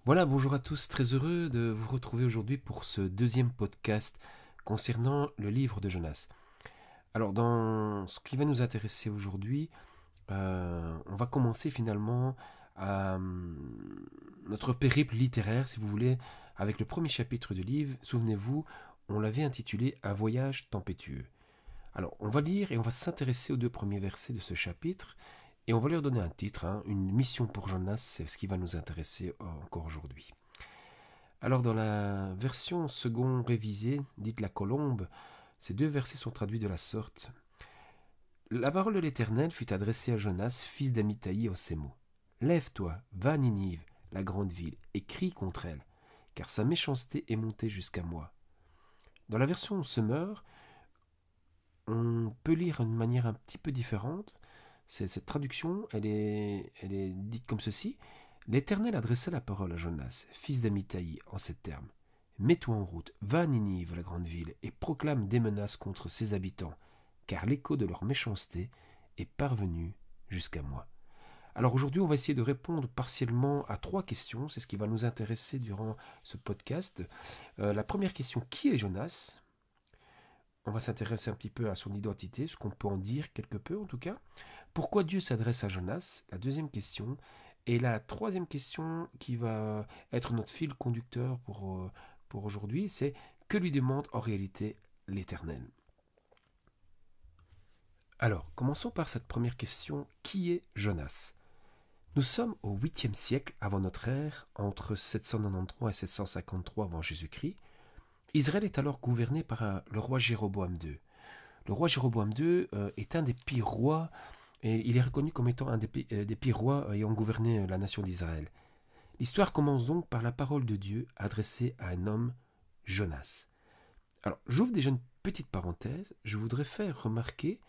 Voilà, bonjour à tous, très heureux de vous retrouver aujourd'hui pour ce deuxième podcast concernant le livre de Jonas. Alors, dans ce qui va nous intéresser aujourd'hui, on va commencer finalement notre périple littéraire, si vous voulez, avec le premier chapitre du livre. Souvenez-vous, on l'avait intitulé Un voyage tempétueux. Alors, on va lire et on va s'intéresser aux deux premiers versets de ce chapitre, et on va leur donner un titre, une mission pour Jonas, c'est ce qui va nous intéresser encore aujourd'hui. Alors dans la version second révisée, dite la Colombe, ces deux versets sont traduits de la sorte. La parole de l'Éternel fut adressée à Jonas, fils d'Amithaï, en ces mots. Lève-toi, va à Ninive, la grande ville, et crie contre elle, car sa méchanceté est montée jusqu'à moi. Dans la version Semeur, on peut lire d'une manière un petit peu différente. Cette traduction, elle est dite comme ceci. L'Éternel adressa la parole à Jonas, fils d'Amithaï, en ces termes. Mets-toi en route, va à Ninive, la grande ville, et proclame des menaces contre ses habitants, car l'écho de leur méchanceté est parvenu jusqu'à moi. Alors aujourd'hui, on va essayer de répondre partiellement à trois questions. C'est ce qui va nous intéresser durant ce podcast. La première question, qui est Jonas? On va s'intéresser un petit peu à son identité, ce qu'on peut en dire quelque peu en tout cas. Pourquoi Dieu s'adresse à Jonas? La deuxième question. Et la troisième question qui va être notre fil conducteur pour aujourd'hui, c'est que lui demande en réalité l'Éternel? Alors, commençons par cette première question. Qui est Jonas? Nous sommes au 8e siècle avant notre ère, entre 793 et 753 avant Jésus-Christ. Israël est alors gouverné par le roi Jéroboam II. Le roi Jéroboam II est un des pires rois, et il est reconnu comme étant un des pires rois ayant gouverné la nation d'Israël. L'histoire commence donc par la parole de Dieu adressée à un homme, Jonas. Alors, j'ouvre déjà une petite parenthèse. Je voudrais faire remarquer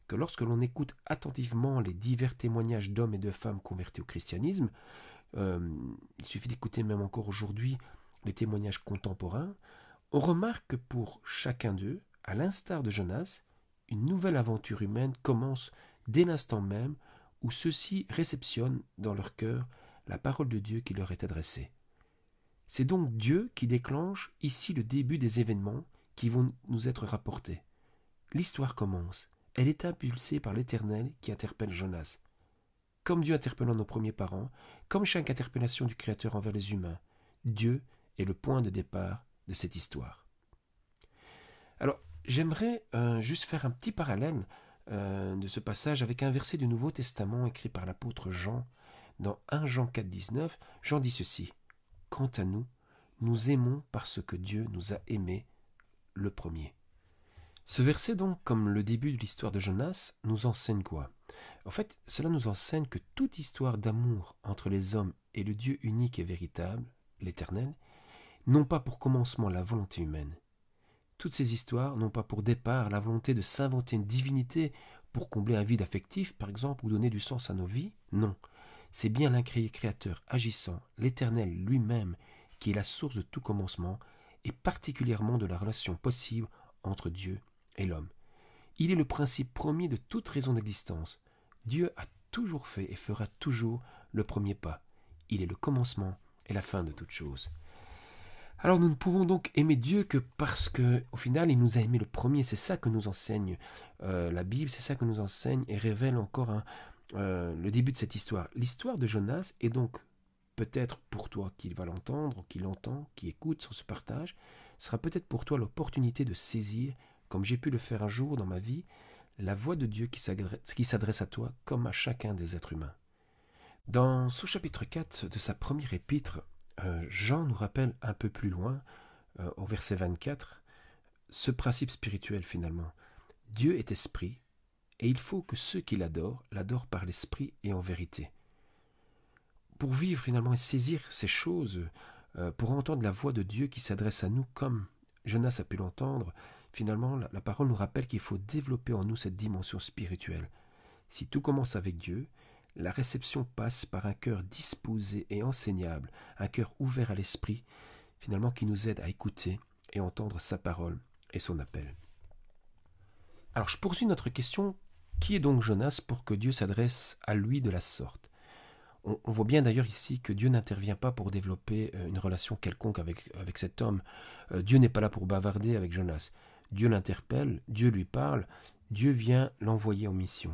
que lorsque l'on écoute attentivement les divers témoignages d'hommes et de femmes convertis au christianisme, il suffit d'écouter même encore aujourd'hui les témoignages contemporains, on remarque que pour chacun d'eux, à l'instar de Jonas, une nouvelle aventure humaine commence dès l'instant même où ceux-ci réceptionnent dans leur cœur la parole de Dieu qui leur est adressée. C'est donc Dieu qui déclenche ici le début des événements qui vont nous être rapportés. L'histoire commence. Elle est impulsée par l'Éternel qui interpelle Jonas. Comme Dieu interpellant nos premiers parents, comme chaque interpellation du Créateur envers les humains, Dieu est le point de départ de cette histoire. Alors, j'aimerais juste faire un petit parallèle de ce passage avec un verset du Nouveau Testament écrit par l'apôtre Jean. Dans 1 Jean 4, 19, Jean dit ceci. Quant à nous, nous aimons parce que Dieu nous a aimés le premier. Ce verset donc, comme le début de l'histoire de Jonas, nous enseigne quoi? En fait, cela nous enseigne que toute histoire d'amour entre les hommes et le Dieu unique et véritable, l'Éternel, n'ont pas pour commencement la volonté humaine. Toutes ces histoires n'ont pas pour départ la volonté de s'inventer une divinité pour combler un vide affectif, par exemple, ou donner du sens à nos vies. Non, c'est bien l'incréé créateur agissant, l'Éternel lui-même, qui est la source de tout commencement, et particulièrement de la relation possible entre Dieu et l'homme. Il est le principe premier de toute raison d'existence. Dieu a toujours fait et fera toujours le premier pas. Il est le commencement et la fin de toute chose. Alors nous ne pouvons donc aimer Dieu que parce que, au final, il nous a aimé le premier. C'est ça que nous enseigne la Bible, c'est ça que nous enseigne et révèle encore le début de cette histoire. L'histoire de Jonas est donc peut-être pour toi qui va l'entendre, qui l'entend, qui écoute sur ce partage, sera peut-être pour toi l'opportunité de saisir, comme j'ai pu le faire un jour dans ma vie, la voix de Dieu qui s'adresse à toi comme à chacun des êtres humains. Dans ce chapitre 4 de sa première épître, Jean nous rappelle un peu plus loin, au verset 24, ce principe spirituel finalement. Dieu est esprit, et il faut que ceux qui l'adorent par l'esprit et en vérité. Pour vivre finalement et saisir ces choses, pour entendre la voix de Dieu qui s'adresse à nous comme Jonas a pu l'entendre, finalement la parole nous rappelle qu'il faut développer en nous cette dimension spirituelle. Si tout commence avec Dieu, la réception passe par un cœur disposé et enseignable, un cœur ouvert à l'esprit, finalement qui nous aide à écouter et entendre sa parole et son appel. Alors je poursuis notre question, qui est donc Jonas pour que Dieu s'adresse à lui de la sorte? On voit bien d'ailleurs ici que Dieu n'intervient pas pour développer une relation quelconque avec cet homme. Dieu n'est pas là pour bavarder avec Jonas. Dieu l'interpelle, Dieu lui parle, Dieu vient l'envoyer en mission.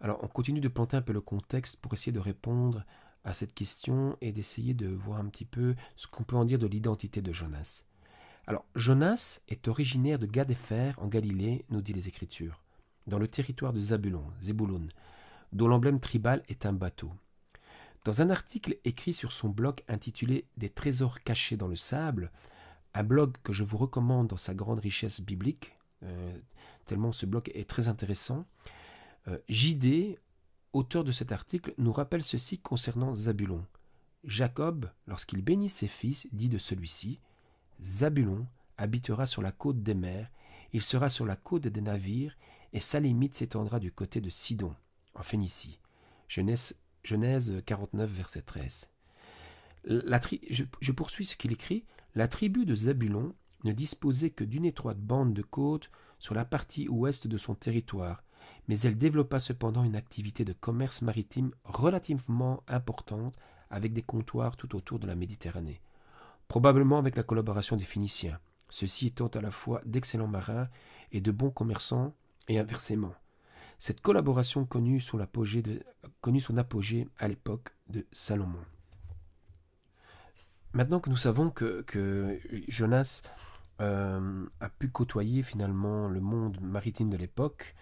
Alors on continue de planter un peu le contexte pour essayer de répondre à cette question et d'essayer de voir un petit peu ce qu'on peut en dire de l'identité de Jonas. Alors Jonas est originaire de Gadépher en Galilée, nous dit les Écritures, dans le territoire de Zébouloun, dont l'emblème tribal est un bateau. Dans un article écrit sur son blog intitulé « Des trésors cachés dans le sable », un blog que je vous recommande dans sa grande richesse biblique, tellement ce blog est très intéressant, JD, auteur de cet article, nous rappelle ceci concernant Zabulon. Jacob, lorsqu'il bénit ses fils, dit de celui-ci « Zabulon habitera sur la côte des mers, il sera sur la côte des navires, et sa limite s'étendra du côté de Sidon, en Phénicie. » Genèse 49, verset 13. Je poursuis ce qu'il écrit. La tribu de Zabulon ne disposait que d'une étroite bande de côte sur la partie ouest de son territoire, mais elle développa cependant une activité de commerce maritime relativement importante avec des comptoirs tout autour de la Méditerranée, probablement avec la collaboration des Phéniciens, ceux-ci étant à la fois d'excellents marins et de bons commerçants, et inversement. Cette collaboration connut son apogée à l'époque de Salomon. Maintenant que nous savons que Jonas a pu côtoyer finalement le monde maritime de l'époque,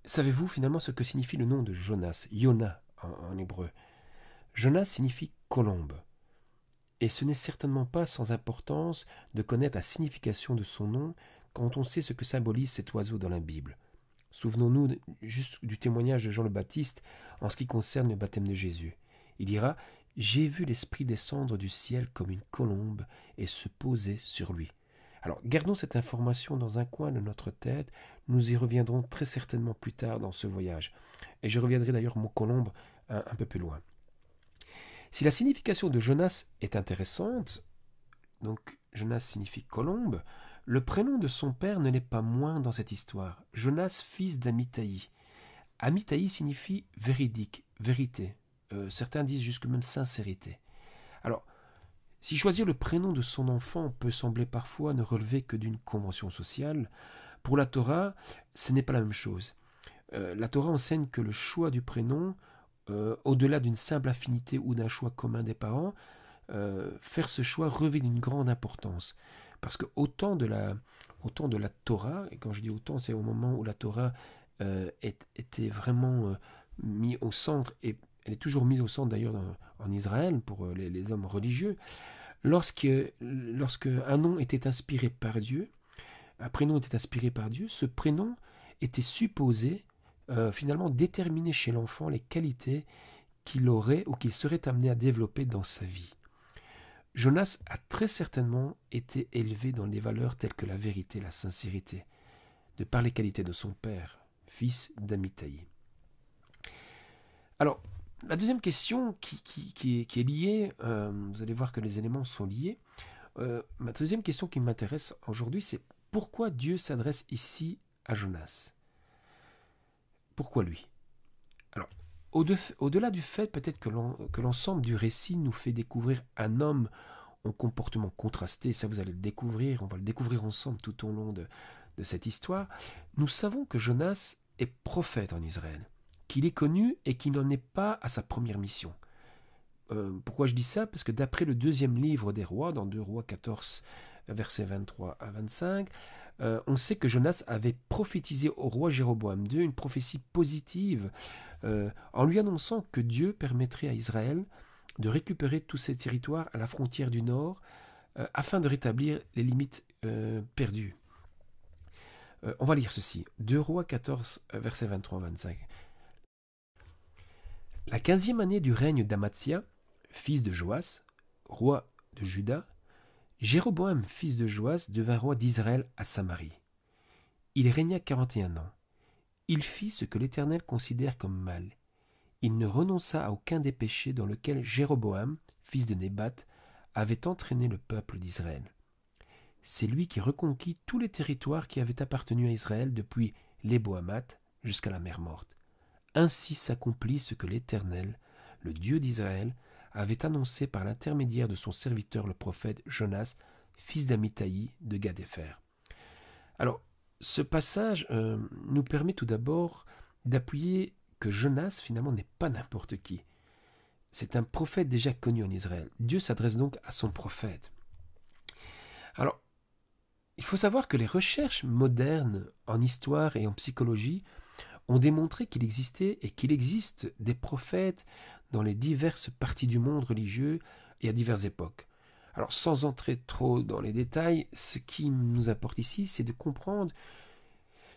savez-vous finalement ce que signifie le nom de Jonas, Yona en hébreu? Jonas signifie colombe. Et ce n'est certainement pas sans importance de connaître la signification de son nom quand on sait ce que symbolise cet oiseau dans la Bible. Souvenons-nous juste du témoignage de Jean le Baptiste en ce qui concerne le baptême de Jésus. Il dira « J'ai vu l'Esprit descendre du ciel comme une colombe et se poser sur lui. » Alors, gardons cette information dans un coin de notre tête, nous y reviendrons très certainement plus tard dans ce voyage. Et je reviendrai d'ailleurs au mot colombe un peu plus loin. Si la signification de Jonas est intéressante, donc Jonas signifie colombe, le prénom de son père ne l'est pas moins dans cette histoire. Jonas, fils d'Amittai. Amittai signifie véridique, vérité. Certains disent jusque même sincérité. Alors, si choisir le prénom de son enfant peut sembler parfois ne relever que d'une convention sociale, pour la Torah, ce n'est pas la même chose. La Torah enseigne que le choix du prénom, au-delà d'une simple affinité ou d'un choix commun des parents, faire ce choix revêt d'une grande importance. Parce que autant de la Torah, et quand je dis autant, c'est au moment où la Torah était vraiment mise au centre, et elle est toujours mise au centre d'ailleurs en Israël pour les hommes religieux, lorsque un nom était inspiré par Dieu, un prénom était inspiré par Dieu, ce prénom était supposé finalement déterminer chez l'enfant les qualités qu'il aurait ou qu'il serait amené à développer dans sa vie. Jonas a très certainement été élevé dans les valeurs telles que la vérité, la sincérité, de par les qualités de son père, fils d'Amittai. Alors, la deuxième question qui est liée, vous allez voir que les éléments sont liés. Ma deuxième question qui m'intéresse aujourd'hui, c'est pourquoi Dieu s'adresse ici à Jonas? Pourquoi lui? Alors, au-delà du fait peut-être que l'ensemble du récit nous fait découvrir un homme au comportement contrasté, ça vous allez le découvrir, on va le découvrir ensemble tout au long de cette histoire, nous savons que Jonas est prophète en Israël, qu'il est connu et qu'il n'en est pas à sa première mission. Pourquoi je dis ça? Parce que d'après le deuxième livre des rois, dans 2 Rois 14, versets 23 à 25, on sait que Jonas avait prophétisé au roi Jéroboam II une prophétie positive en lui annonçant que Dieu permettrait à Israël de récupérer tous ses territoires à la frontière du nord afin de rétablir les limites perdues. On va lire ceci, 2 Rois 14, versets 23-25. La 15e année du règne d'Amatzia, fils de Joas, roi de Juda, Jéroboam, fils de Joas, devint roi d'Israël à Samarie. Il régna 41 ans. Il fit ce que l'Éternel considère comme mal. Il ne renonça à aucun des péchés dans lesquels Jéroboam, fils de Nébat, avait entraîné le peuple d'Israël. C'est lui qui reconquit tous les territoires qui avaient appartenu à Israël depuis l'Ébohamat jusqu'à la mer Morte. Ainsi s'accomplit ce que l'Éternel, le Dieu d'Israël, avait annoncé par l'intermédiaire de son serviteur le prophète Jonas, fils d'Amittai de Gath-Hépher. Alors, ce passage nous permet tout d'abord d'appuyer que Jonas, finalement, n'est pas n'importe qui. C'est un prophète déjà connu en Israël. Dieu s'adresse donc à son prophète. Alors, il faut savoir que les recherches modernes en histoire et en psychologie ont démontré qu'il existait et qu'il existe des prophètes dans les diverses parties du monde religieux et à diverses époques. Alors, sans entrer trop dans les détails, ce qui nous importe ici, c'est de comprendre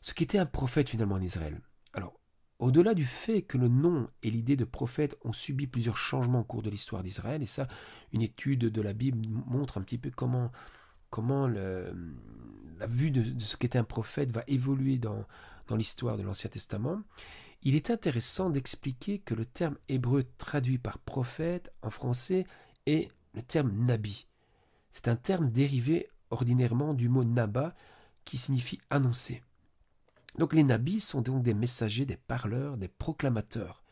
ce qu'était un prophète finalement en Israël. Alors, au-delà du fait que le nom et l'idée de prophète ont subi plusieurs changements au cours de l'histoire d'Israël, et ça, une étude de la Bible montre un petit peu comment la vue de ce qu'était un prophète va évoluer dans l'histoire de l'Ancien Testament, il est intéressant d'expliquer que le terme hébreu traduit par prophète en français est le terme nabi. C'est un terme dérivé ordinairement du mot naba qui signifie annoncer. Donc les nabis sont donc des messagers, des parleurs, des proclamateurs.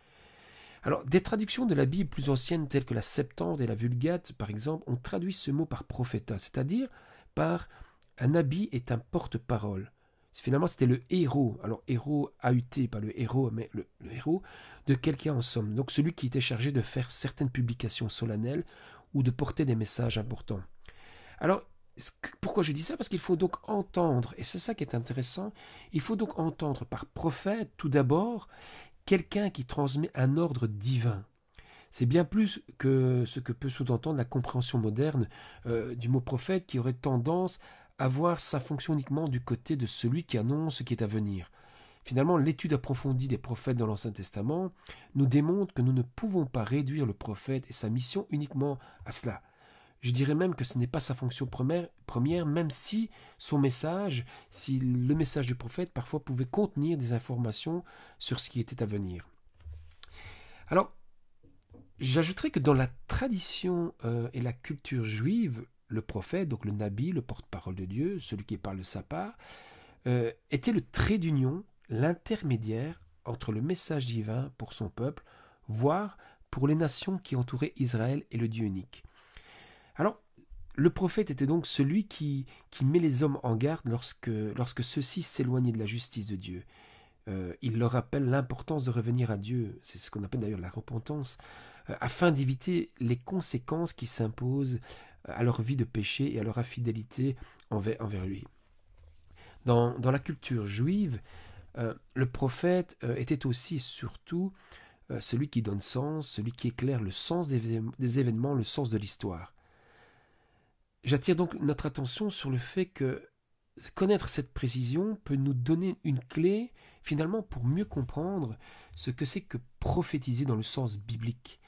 Alors, des traductions de la Bible plus anciennes telles que la Septante et la Vulgate, par exemple, ont traduit ce mot par prophéta, c'est-à-dire par un nabi est un porte-parole. Finalement, c'était le héros, alors héros AUT, pas le héros, mais le héros de quelqu'un en somme. Donc celui qui était chargé de faire certaines publications solennelles ou de porter des messages importants. Alors, pourquoi je dis ça? Parce qu'il faut donc entendre, et c'est ça qui est intéressant, il faut donc entendre par prophète, tout d'abord, quelqu'un qui transmet un ordre divin. C'est bien plus que ce que peut sous-entendre la compréhension moderne du mot prophète qui aurait tendance à voir sa fonction uniquement du côté de celui qui annonce ce qui est à venir. Finalement, l'étude approfondie des prophètes dans l'Ancien Testament nous démontre que nous ne pouvons pas réduire le prophète et sa mission uniquement à cela. Je dirais même que ce n'est pas sa fonction première, même si son message, si le message du prophète parfois pouvait contenir des informations sur ce qui était à venir. Alors, j'ajouterais que dans la tradition et la culture juive, le prophète, donc le nabi, le porte-parole de Dieu, celui qui parle de sa part, était le trait d'union, l'intermédiaire entre le message divin pour son peuple, voire pour les nations qui entouraient Israël et le Dieu unique. Alors, le prophète était donc celui qui met les hommes en garde lorsque ceux-ci s'éloignaient de la justice de Dieu. Il leur rappelle l'importance de revenir à Dieu, c'est ce qu'on appelle d'ailleurs la repentance, afin d'éviter les conséquences qui s'imposent à leur vie de péché et à leur infidélité envers lui. Dans la culture juive, le prophète était aussi et surtout celui qui donne sens, celui qui éclaire le sens des événements, le sens de l'histoire. J'attire donc notre attention sur le fait que connaître cette précision peut nous donner une clé, finalement, pour mieux comprendre ce que c'est que prophétiser dans le sens biblique.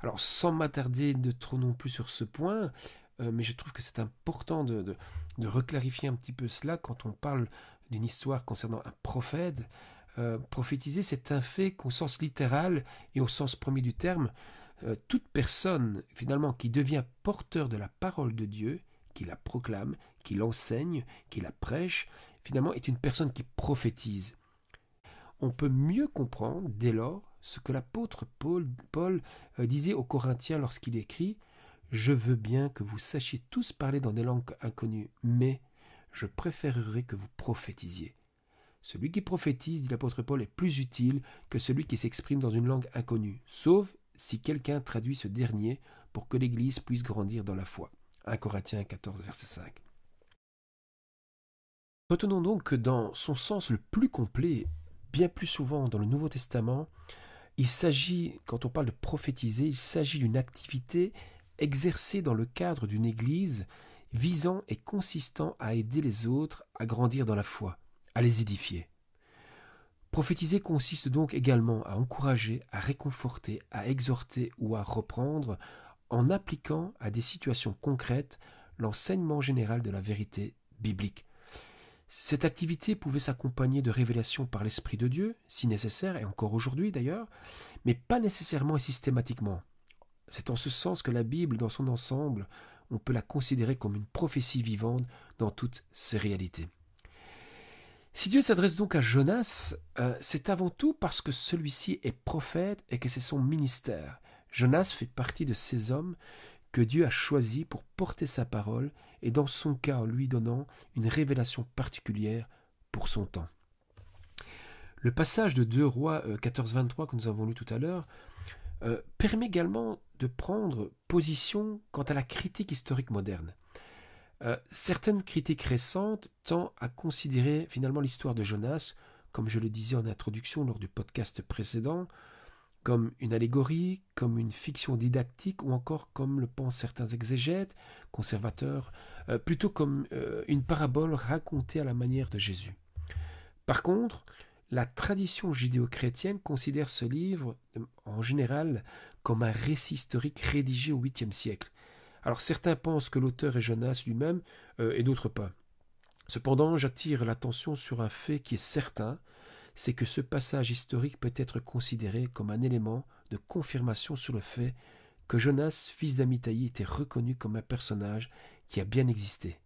Alors, sans m'attarder de trop non plus sur ce point, mais je trouve que c'est important de reclarifier un petit peu cela quand on parle d'une histoire concernant un prophète. Prophétiser, c'est un fait qu'au sens littéral et au sens premier du terme, toute personne, finalement, qui devient porteur de la parole de Dieu, qui la proclame, qui l'enseigne, qui la prêche, finalement, est une personne qui prophétise. On peut mieux comprendre, dès lors, ce que l'apôtre Paul disait aux Corinthiens lorsqu'il écrit « Je veux bien que vous sachiez tous parler dans des langues inconnues, mais je préférerais que vous prophétisiez. » Celui qui prophétise, dit l'apôtre Paul, est plus utile que celui qui s'exprime dans une langue inconnue, sauf si quelqu'un traduit ce dernier pour que l'Église puisse grandir dans la foi. 1 Corinthiens 14, verset 5. Retenons donc que dans son sens le plus complet, bien plus souvent dans le Nouveau Testament, il s'agit, quand on parle de prophétiser, il s'agit d'une activité exercée dans le cadre d'une Église visant et consistant à aider les autres à grandir dans la foi, à les édifier. Prophétiser consiste donc également à encourager, à réconforter, à exhorter ou à reprendre en appliquant à des situations concrètes l'enseignement général de la vérité biblique. Cette activité pouvait s'accompagner de révélations par l'Esprit de Dieu, si nécessaire, et encore aujourd'hui d'ailleurs, mais pas nécessairement et systématiquement. C'est en ce sens que la Bible, dans son ensemble, on peut la considérer comme une prophétie vivante dans toutes ses réalités. Si Dieu s'adresse donc à Jonas, c'est avant tout parce que celui-ci est prophète et que c'est son ministère. Jonas fait partie de ces hommes que Dieu a choisis pour porter sa parole et dans son cas en lui donnant une révélation particulière pour son temps. Le passage de 2 Rois 14-23 que nous avons lu tout à l'heure permet également de prendre position quant à la critique historique moderne. Certaines critiques récentes tendent à considérer finalement l'histoire de Jonas, comme je le disais en introduction lors du podcast précédent, comme une allégorie, comme une fiction didactique ou encore, comme le pensent certains exégètes, conservateurs, plutôt comme une parabole racontée à la manière de Jésus. Par contre, la tradition judéo-chrétienne considère ce livre, en général, comme un récit historique rédigé au 8e siècle. Alors certains pensent que l'auteur est Jonas lui-même et d'autres pas. Cependant, j'attire l'attention sur un fait qui est certain, c'est que ce passage historique peut être considéré comme un élément de confirmation sur le fait que Jonas, fils d'Amittai, était reconnu comme un personnage qui a bien existé.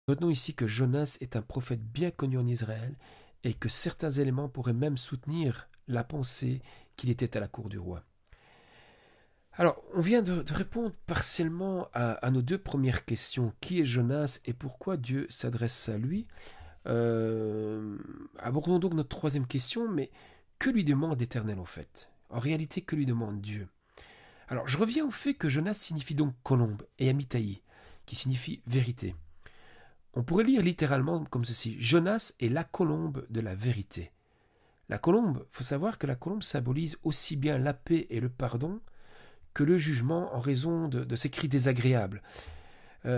Retenons ici que Jonas est un prophète bien connu en Israël et que certains éléments pourraient même soutenir la pensée qu'il était à la cour du roi. Alors, on vient de répondre partiellement à nos deux premières questions. Qui est Jonas et pourquoi Dieu s'adresse à lui ? Abordons donc notre troisième question, mais que lui demande l'Éternel en fait ? En réalité, que lui demande Dieu ? Alors, je reviens au fait que Jonas signifie donc colombe et Amittai, qui signifie vérité. On pourrait lire littéralement comme ceci: Jonas est la colombe de la vérité. La colombe, il faut savoir que la colombe symbolise aussi bien la paix et le pardon que le jugement en raison de ses cris désagréables.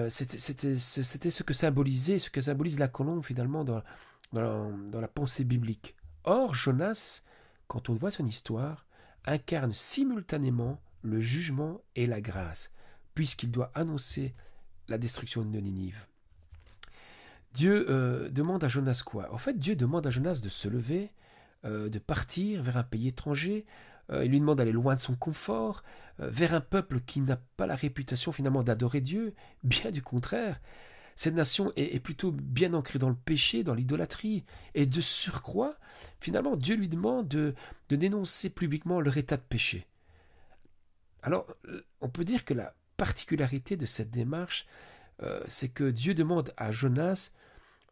C'était ce que symbolise la colombe finalement dans la pensée biblique. Or, Jonas, quand on voit son histoire, incarne simultanément le jugement et la grâce, puisqu'il doit annoncer la destruction de Ninive. Dieu demande à Jonas quoi ? En fait, Dieu demande à Jonas de se lever, de partir vers un pays étranger. Il lui demande d'aller loin de son confort, vers un peuple qui n'a pas la réputation finalement d'adorer Dieu. Bien du contraire, cette nation est plutôt bien ancrée dans le péché, dans l'idolâtrie. Et de surcroît, finalement, Dieu lui demande de dénoncer publiquement leur état de péché. Alors, on peut dire que la particularité de cette démarche, c'est que Dieu demande à Jonas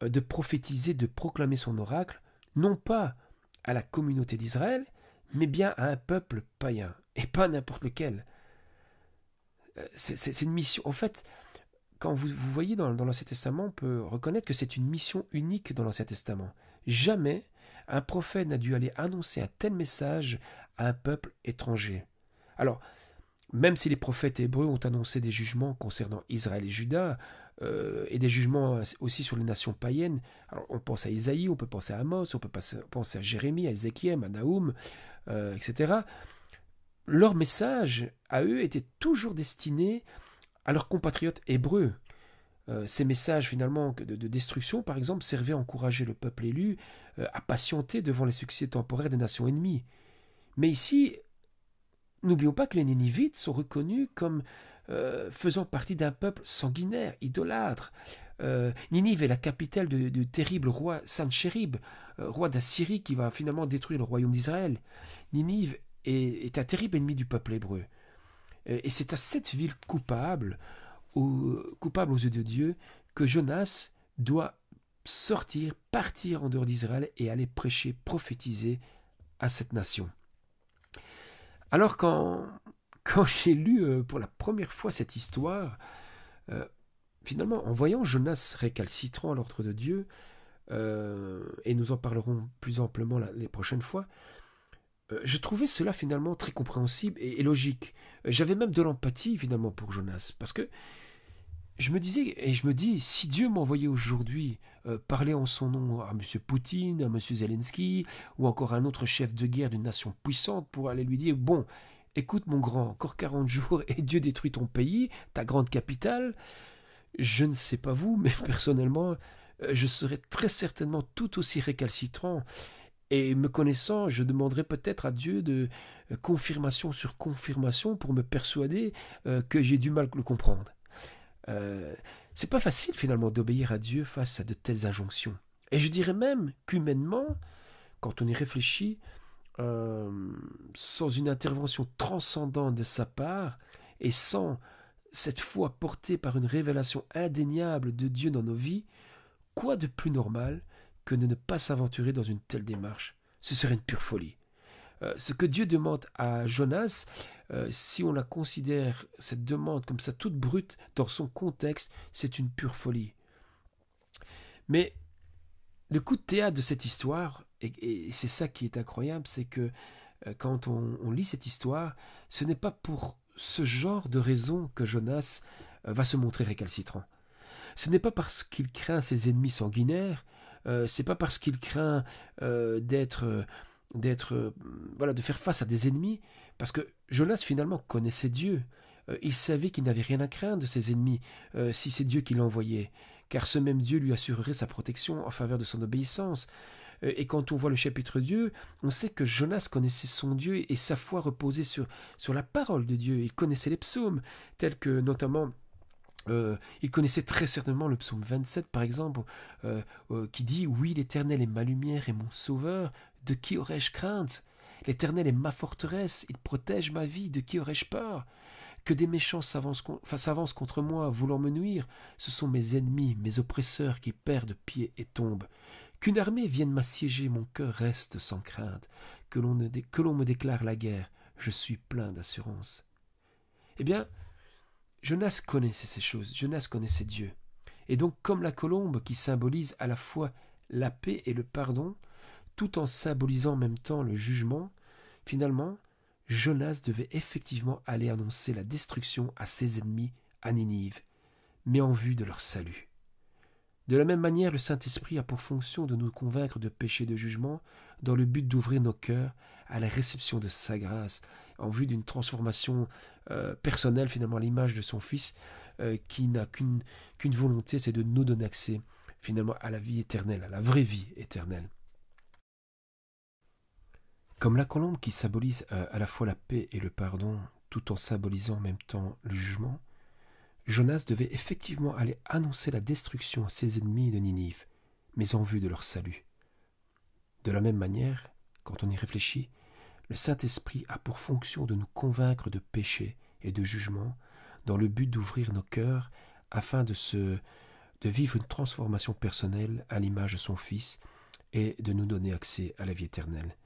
de prophétiser, de proclamer son oracle, non pas à la communauté d'Israël, mais bien à un peuple païen, et pas n'importe lequel. C'est une mission. En fait, quand vous voyez dans l'Ancien Testament, on peut reconnaître que c'est une mission unique dans l'Ancien Testament. Jamais un prophète n'a dû aller annoncer un tel message à un peuple étranger. Alors, même si les prophètes hébreux ont annoncé des jugements concernant Israël et Juda, et des jugements aussi sur les nations païennes, alors on pense à Isaïe, on peut penser à Amos, on peut penser à Jérémie, à Ézéchiel, à Naoum, etc. Leur message, à eux, était toujours destiné à leurs compatriotes hébreux. Ces messages, finalement, de destruction, par exemple, servaient à encourager le peuple élu à patienter devant les succès temporaires des nations ennemies. Mais ici, n'oublions pas que les Ninivites sont reconnus comme faisant partie d'un peuple sanguinaire, idolâtre. Ninive est la capitale du terrible roi Sanchérib, roi d'Assyrie qui va finalement détruire le royaume d'Israël. Ninive est un terrible ennemi du peuple hébreu. Et c'est à cette ville coupable aux yeux de Dieu, que Jonas doit sortir, partir en dehors d'Israël et aller prêcher, prophétiser à cette nation. Alors quand j'ai lu pour la première fois cette histoire, finalement, en voyant Jonas récalcitrant à l'ordre de Dieu, et nous en parlerons plus amplement les prochaines fois, je trouvais cela finalement très compréhensible et logique. J'avais même de l'empathie finalement pour Jonas, parce que je me disais, et je me dis, si Dieu m'envoyait aujourd'hui parler en son nom à M. Poutine, à M. Zelensky, ou encore à un autre chef de guerre d'une nation puissante, pour aller lui dire, bon, écoute mon grand, encore 40 jours et Dieu détruit ton pays, ta grande capitale, je ne sais pas vous, mais personnellement, je serais très certainement tout aussi récalcitrant. Et me connaissant, je demanderais peut-être à Dieu de confirmation sur confirmation pour me persuader que j'ai du mal à le comprendre. C'est pas facile finalement d'obéir à Dieu face à de telles injonctions. Et je dirais même qu'humainement, quand on y réfléchit, sans une intervention transcendante de sa part, et sans cette foi portée par une révélation indéniable de Dieu dans nos vies, quoi de plus normal que de ne pas s'aventurer dans une telle démarche? Ce serait une pure folie. Ce que Dieu demande à Jonas, si on la considère, cette demande comme ça, toute brute, dans son contexte, c'est une pure folie. Mais le coup de théâtre de cette histoire, et c'est ça qui est incroyable, c'est que quand on lit cette histoire, ce n'est pas pour ce genre de raison que Jonas va se montrer récalcitrant. Ce n'est pas parce qu'il craint ses ennemis sanguinaires, c'est pas parce qu'il craint de faire face à des ennemis, parce que Jonas finalement connaissait Dieu. Il savait qu'il n'avait rien à craindre de ses ennemis, si c'est Dieu qui l'envoyait, car ce même Dieu lui assurerait sa protection en faveur de son obéissance. Et quand on voit le chapitre Dieu, on sait que Jonas connaissait son Dieu et sa foi reposait sur la parole de Dieu. Il connaissait les psaumes, tels que notamment il connaissait très certainement le psaume 27 par exemple, qui dit « Oui, l'Éternel est ma lumière et mon sauveur, de qui aurais-je crainte? L'Éternel est ma forteresse, il protège ma vie, de qui aurais-je peur? Que des méchants s'avancent contre moi, voulant me nuire, ce sont mes ennemis, mes oppresseurs qui perdent pied et tombent. Qu'une armée vienne m'assiéger, mon cœur reste sans crainte. Que l'on me déclare la guerre, je suis plein d'assurance. » Eh bien, Jonas connaissait ces choses, Jonas connaissait Dieu. Et donc, comme la colombe qui symbolise à la fois la paix et le pardon, tout en symbolisant en même temps le jugement, finalement, Jonas devait effectivement aller annoncer la destruction à ses ennemis à Ninive, mais en vue de leur salut. De la même manière, le Saint-Esprit a pour fonction de nous convaincre de péché et de jugement, dans le but d'ouvrir nos cœurs à la réception de sa grâce, en vue d'une transformation personnelle, finalement, à l'image de son Fils, qui n'a qu'une volonté, c'est de nous donner accès, finalement, à la vie éternelle, à la vraie vie éternelle. Comme la colombe qui symbolise à la fois la paix et le pardon, tout en symbolisant en même temps le jugement, Jonas devait effectivement aller annoncer la destruction à ses ennemis de Ninive, mais en vue de leur salut. De la même manière, quand on y réfléchit, le Saint-Esprit a pour fonction de nous convaincre de péché et de jugement, dans le but d'ouvrir nos cœurs afin de vivre une transformation personnelle à l'image de son Fils et de nous donner accès à la vie éternelle.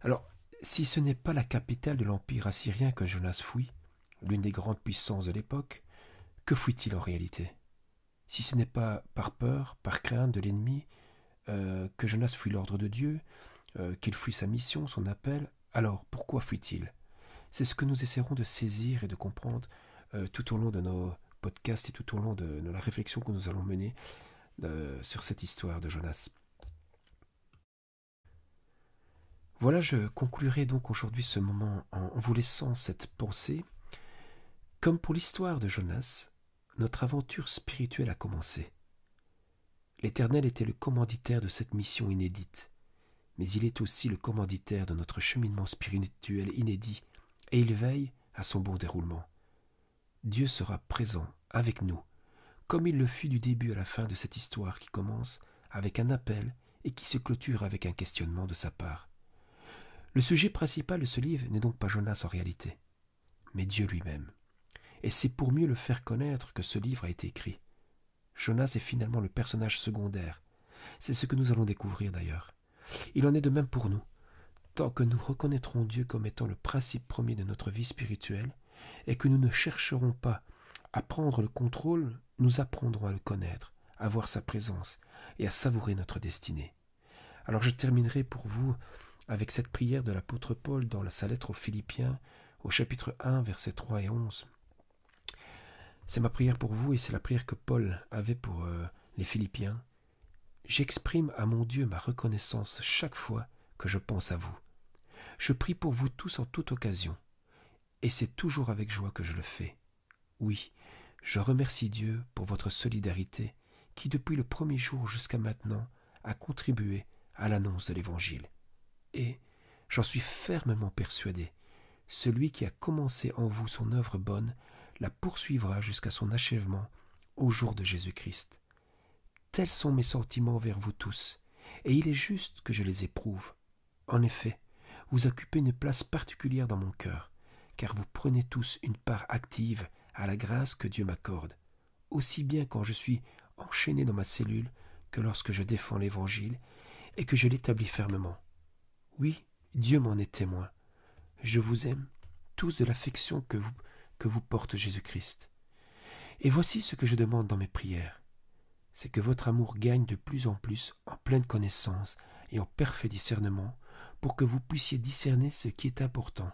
Alors, si ce n'est pas la capitale de l'Empire assyrien que Jonas fuit, l'une des grandes puissances de l'époque, que fuit-il en réalité? Si ce n'est pas par peur, par crainte de l'ennemi, que Jonas fuit l'ordre de Dieu, qu'il fuit sa mission, son appel, alors pourquoi fuit-il? C'est ce que nous essaierons de saisir et de comprendre tout au long de nos podcasts et tout au long de la réflexion que nous allons mener sur cette histoire de Jonas. Voilà, je conclurai donc aujourd'hui ce moment en vous laissant cette pensée. Comme pour l'histoire de Jonas, notre aventure spirituelle a commencé. L'Éternel était le commanditaire de cette mission inédite, mais il est aussi le commanditaire de notre cheminement spirituel inédit, et il veille à son bon déroulement. Dieu sera présent avec nous, comme il le fut du début à la fin de cette histoire qui commence avec un appel et qui se clôture avec un questionnement de sa part. Le sujet principal de ce livre n'est donc pas Jonas en réalité, mais Dieu lui-même. Et c'est pour mieux le faire connaître que ce livre a été écrit. Jonas est finalement le personnage secondaire. C'est ce que nous allons découvrir d'ailleurs. Il en est de même pour nous. Tant que nous reconnaîtrons Dieu comme étant le principe premier de notre vie spirituelle, et que nous ne chercherons pas à prendre le contrôle, nous apprendrons à le connaître, à voir sa présence et à savourer notre destinée. Alors je terminerai pour vous avec cette prière de l'apôtre Paul dans sa lettre aux Philippiens, au chapitre 1, versets 3 et 11. C'est ma prière pour vous et c'est la prière que Paul avait pour les Philippiens. « J'exprime à mon Dieu ma reconnaissance chaque fois que je pense à vous. Je prie pour vous tous en toute occasion, et c'est toujours avec joie que je le fais. Oui, je remercie Dieu pour votre solidarité qui, depuis le premier jour jusqu'à maintenant, a contribué à l'annonce de l'Évangile. Et, j'en suis fermement persuadé, celui qui a commencé en vous son œuvre bonne la poursuivra jusqu'à son achèvement au jour de Jésus-Christ. tels sont mes sentiments vers vous tous, et il est juste que je les éprouve. En effet, vous occupez une place particulière dans mon cœur, car vous prenez tous une part active à la grâce que Dieu m'accorde, aussi bien quand je suis enchaîné dans ma cellule que lorsque je défends l'Évangile et que je l'établis fermement. Oui, Dieu m'en est témoin. Je vous aime tous de l'affection que vous porte Jésus-Christ. Et voici ce que je demande dans mes prières, c'est que votre amour gagne de plus en plus en pleine connaissance et en parfait discernement, pour que vous puissiez discerner ce qui est important.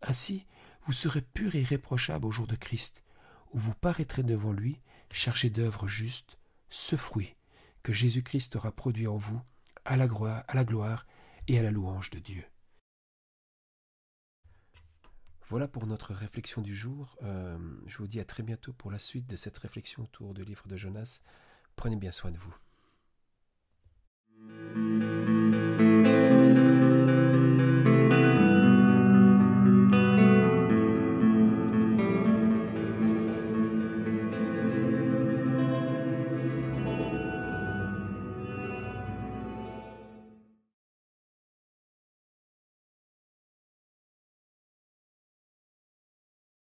Ainsi, vous serez purs et irréprochables au jour de Christ, où vous paraîtrez devant lui, chargés d'œuvres justes, ce fruit que Jésus-Christ aura produit en vous, à la gloire et à la louange de Dieu. Voilà pour notre réflexion du jour. Je vous dis à très bientôt pour la suite de cette réflexion autour du livre de Jonas. Prenez bien soin de vous.